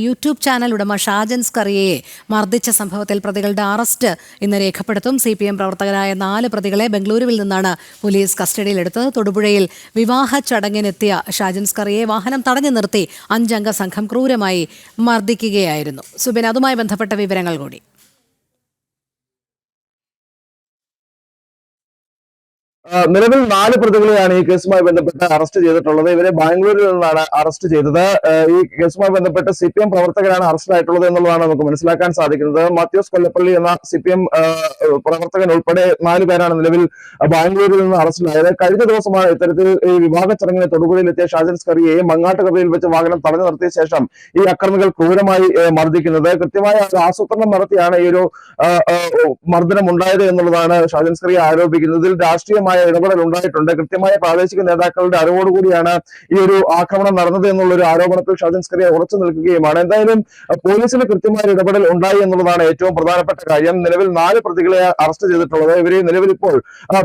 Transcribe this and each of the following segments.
YouTube channel ഉടമ ഷാജൻ സ്കറിയയെ മർദ്ദിച്ച സംഭവത്തിൽ പ്രതികളുടെ അറസ്റ്റ് ഇന്ന് രേഖപ്പെടുത്തും. CPM പ്രവർത്തകരായ 4 പ്രതികളെ ബംഗളൂരുവിൽ നിന്നാണ് പോലീസ് കസ്റ്റഡിയിലെടുത്തത്. തൊടുപുഴയിൽ വിവാഹ ചടങ്ങിനെത്തിയ ഷാജൻ സ്കറിയയെ വാഹനം തടഞ്ഞു നിർത്തി 5 അംഗ സംഘം ക്രൂരമായി മർദ്ദിക്കുകയായിരുന്നു. സുബിൻ, അതുമായി ബന്ധപ്പെട്ട വിവരങ്ങൾ കൂടി. നിലവിൽ 4 പ്രതികളെയാണ് ഈ കേസുമായി ബന്ധപ്പെട്ട് അറസ്റ്റ് ചെയ്തിട്ടുള്ളത്. ഇവരെ ബാംഗ്ലൂരിൽ നിന്നാണ് അറസ്റ്റ് ചെയ്തത്. ഈ കേസുമായി ബന്ധപ്പെട്ട് CPM പ്രവർത്തകരാണ് അറസ്റ്റിലായിട്ടുള്ളത് എന്നുള്ളതാണ് നമുക്ക് മനസ്സിലാക്കാൻ സാധിക്കുന്നത്. മാത്യൂസ് കൊല്ലപ്പള്ളി എന്ന CPM പ്രവർത്തകൻ ഉൾപ്പെടെ 4 പേരാണ് നിലവിൽ ബാംഗ്ലൂരിൽ നിന്ന് അറസ്റ്റിലായത്. കഴിഞ്ഞ ദിവസമാണ് ഇത്തരത്തിൽ ഈ വിവാഹ ചടങ്ങിന് തൊടുപുഴയിലെത്തിയ ഷാജൻ സ്കറിയയെ മങ്ങാട്ടുകരയിൽ വെച്ച് വാഹനം തടഞ്ഞു നിർത്തിയ ശേഷം ഈ അക്രമികൾ ക്രൂരമായി മർദ്ദിക്കുന്നത്. കൃത്യമായ ആസൂത്രണം നടത്തിയാണ് ഈ ഒരു മർദ്ദനം ഉണ്ടായത് എന്നുള്ളതാണ് ഷാജൻ സ്കറിയ ആരോപിക്കുന്നത്. ഇതിൽ രാഷ്ട്രീയമായ ഇടപെടൽ ഉണ്ടായിട്ടുണ്ട്. കൃത്യമായ പ്രാദേശിക നേതാക്കളുടെ അറിവോടുകൂടിയാണ് ഈ ഒരു ആക്രമണം നടന്നത് എന്നുള്ളൊരു ആരോപണത്തിൽ ഷാജൻ സ്കറിയ ഉറച്ചു നിൽക്കുകയുമാണ്. എന്തായാലും പോലീസിന് കൃത്യമായ ഇടപെടൽ ഉണ്ടായി എന്നുള്ളതാണ് ഏറ്റവും പ്രധാനപ്പെട്ട കാര്യം. നിലവിൽ 4 പ്രതികളെ അറസ്റ്റ് ചെയ്തിട്ടുള്ളത്. ഇവരെ നിലവിൽ ഇപ്പോൾ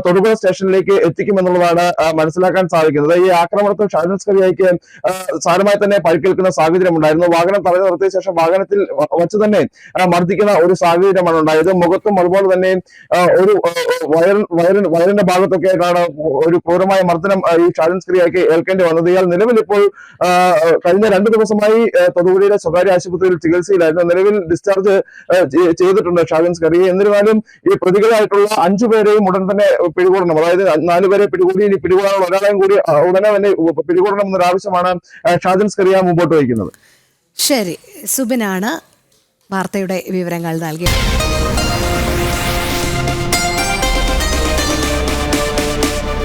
തൊടുപുഴ സ്റ്റേഷനിലേക്ക് എത്തിക്കുമെന്നുള്ളതാണ് മനസ്സിലാക്കാൻ സാധിക്കുന്നത്. ഈ ആക്രമണത്തിൽ ഷാജൻ സ്കറിയയ്ക്ക് സാരമായി തന്നെ പരിക്കേൽക്കുന്ന സാഹചര്യം ഉണ്ടായിരുന്നു. വാഹനം തടഞ്ഞു നിർത്തിയ ശേഷം വാഹനത്തിൽ വച്ച് തന്നെ മർദ്ദിക്കുന്ന ഒരു സാഹചര്യമാണ് ഉണ്ടായത്. മുഖത്തും അതുപോലെ തന്നെ ഒരു വയറിന്റെ ഭാഗത്തൊക്കെ ആയിട്ടാണ് ഒരു ക്രൂരമായ മർദ്ദനം ഈ ഷാജൻ സ്കറിയയ്ക്ക് ഏൽക്കേണ്ടി വന്നത്. ഇയാൾ നിലവിൽ ഇപ്പോൾ കഴിഞ്ഞ 2 ദിവസമായി തൊടുപുഴയിലെ സ്വകാര്യ ആശുപത്രിയിൽ ചികിത്സയിലായിരുന്നു. നിലവിൽ ഡിസ്ചാർജ് ചെയ്തിട്ടുണ്ട് ഷാജൻ സ്കറിയെ. എന്നിരുന്നാലും ഈ പ്രതികളായിട്ടുള്ള 5 പേരെയും ഉടൻ തന്നെ പിടികൂടണം. അതായത് 4 പേരെ പിടികൂടി, ഇനി പിടികൂടാനുള്ള ഒരാളെയും കൂടി ഉടനെ തന്നെ പിടികൂടണം എന്നൊരാവശ്യമാണ് ഷാജൻ സ്കറിയ മുമ്പോട്ട് വയ്ക്കുന്നത്. ശരി, സുബിനാണ് വാർത്തയുടെ വിവരങ്ങൾ നൽകിയത്.